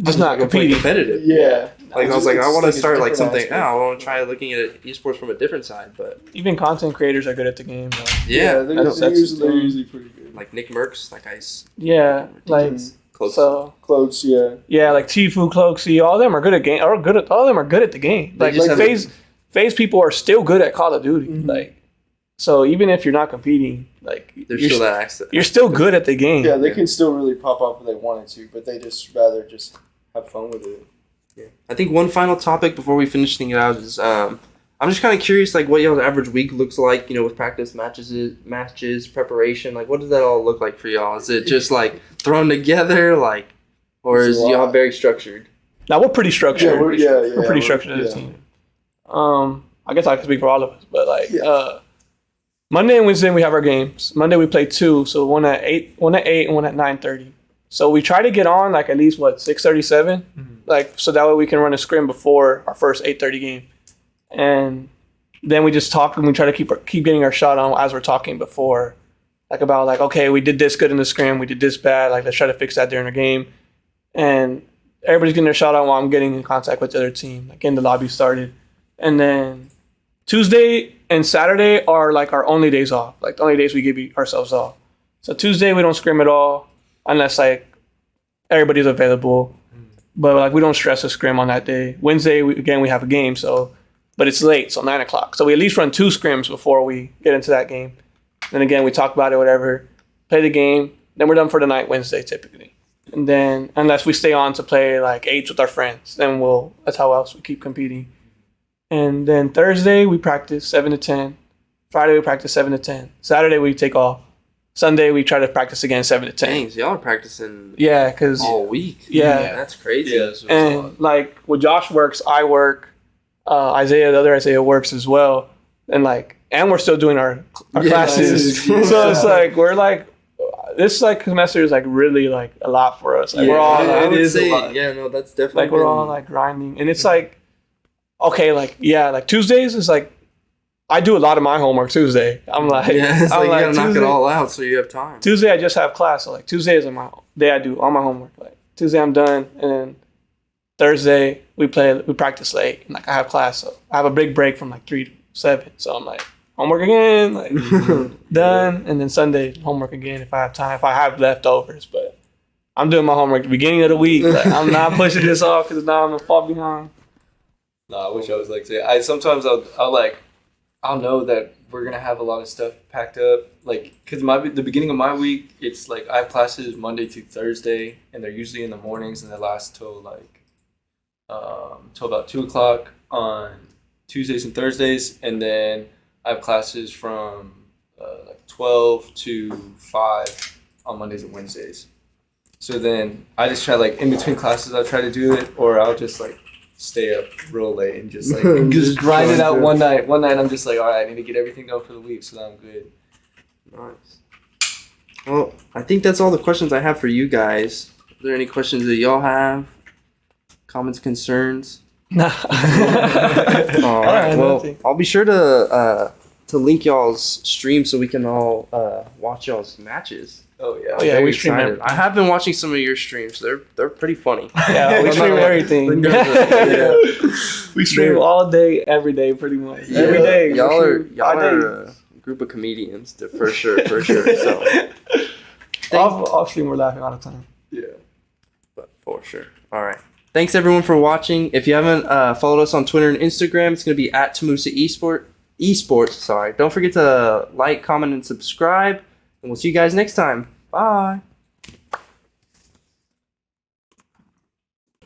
Just I'm not gonna play competing. competitive. Yeah. Like I was like, I want to It's start a like different something. aspect. I want to try looking at esports from a different side, but Even content creators are good at the game. Though. yeah, they're, that's- they're that's- usually pretty good. like Nick Merckx, that guy's Yeah, like close. so. Close, yeah. Yeah, like Tifu, Cloaksy, all of them are good at game. All of them are good at the game. They Like just have phase people are still good at Call of Duty. Mhm. Like so, even if you're not competing, like There's you're, still that accent. you're still good at the game. Yeah, they Yeah. can still really pop up if they wanted to, but they just rather just have fun with it. Yeah. I think one final topic before we finish things out is I'm just kind of curious, like what y'all's average week looks like, with practice matches, preparation. Like, what does that all look like for y'all? Is it just like thrown together, like, or It's is a lot. y'all very structured? Now we're pretty structured. Yeah, we're pretty structured as a team. I guess I can speak for all of us, but like Monday and Wednesday we have our games. Monday we play 2, so one at 8, and one at 9:30. So we try to get on like at least 6:37, like so that way we can run a scrim before our first 8:30 game, and then we just talk and we try to keep getting our shot on as we're talking before, like about like okay we did this good in the scrim, we did this bad, like let's try to fix that during the game, and everybody's getting their shot on while I'm getting in contact with the other team, like getting the lobby started, and then Tuesday and Saturday are like our only days off, like the only days we give ourselves off. So Tuesday we don't scrim at all unless like everybody's available, but like we don't stress a scrim on that day. Wednesday we have a game, so but it's late, so 9:00. So we at least run 2 scrims before we get into that game. Then again we talk about it, whatever, play the game, then we're done for the night Wednesday typically. And then unless we stay on to play like 8s with our friends, then that's how else we keep competing. And then Thursday we practice 7 to 10. Friday we practice 7 to 10. Saturday we take off. Sunday we try to practice again 7 to 10. Dang, so y'all are practicing Yeah, because all week. Yeah. That's crazy. Yeah, so it's a lot. and like when Josh works, I work. The other Isaiah works as well, and we're still doing our Yeah, classes. yeah. So it's like we're like this semester is like really like a lot for us. Like we're all I like, would it's a say, lot. yeah, no, that's definitely we're all like grinding, and it's like okay, like Tuesdays is like I do a lot of my homework Tuesday. I'm like yeah, it's I'm like you gotta knock Tuesday, it all out so you have time. Tuesday I just have class, so like Tuesday is my day I do all my homework. Like Tuesday I'm done, and then Thursday we practice late, and like I have class, so I have a big break from like 3 to 7. So I'm like homework again, like done, and then Sunday homework again if I have time, if I have leftovers. But I'm doing my homework at the beginning of the week. Like, I'm not pushing this off because now I'm gonna fall behind. No, I wish I was like say. I'll know that we're gonna have a lot of stuff packed up. Like, cause the beginning of my week, it's like I have classes Monday to Thursday, and they're usually in the mornings, and they last till about 2:00 on Tuesdays and Thursdays, and then I have classes from 12 to 5 on Mondays and Wednesdays. So then I just try in between classes, I'll try to do it, or I'll just stay up real late and just just grind it out one night. One night I'm just all right, I need to get everything done for the week so that I'm good. Nice. Well, I think that's all the questions I have for you guys. Are there any questions that y'all have? comments, concerns? Nah. All right. Well, nothing. I'll be sure to link y'all's stream so we can all watch y'all's matches. Oh yeah. Oh, yeah, Very we stream excited. everything. I have been watching some of your streams. They're pretty funny. Yeah, we stream everything. Yeah. We stream all day, every day, pretty much. Yeah. Every day. Y'all are 5 days. a group of comedians, for sure. So, I'll stream. We're laughing all the time. Yeah. but for sure. All right. Thanks everyone for watching. If you haven't followed us on Twitter and Instagram, it's gonna be at TAMUSA Esports. Sorry. Don't forget to like, comment, and subscribe. And we'll see you guys next time. Bye.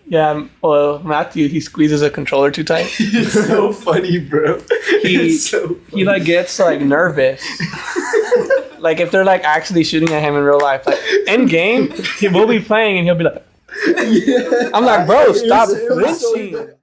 Yeah, well, Matthew, he squeezes a controller too tight. It's so funny, bro. It's so funny. He like gets like nervous. Like if they're like actually shooting at him in real life, like in game, he will be playing and he'll be like, Yeah. I'm like, bro, stop It was so flinching. funny.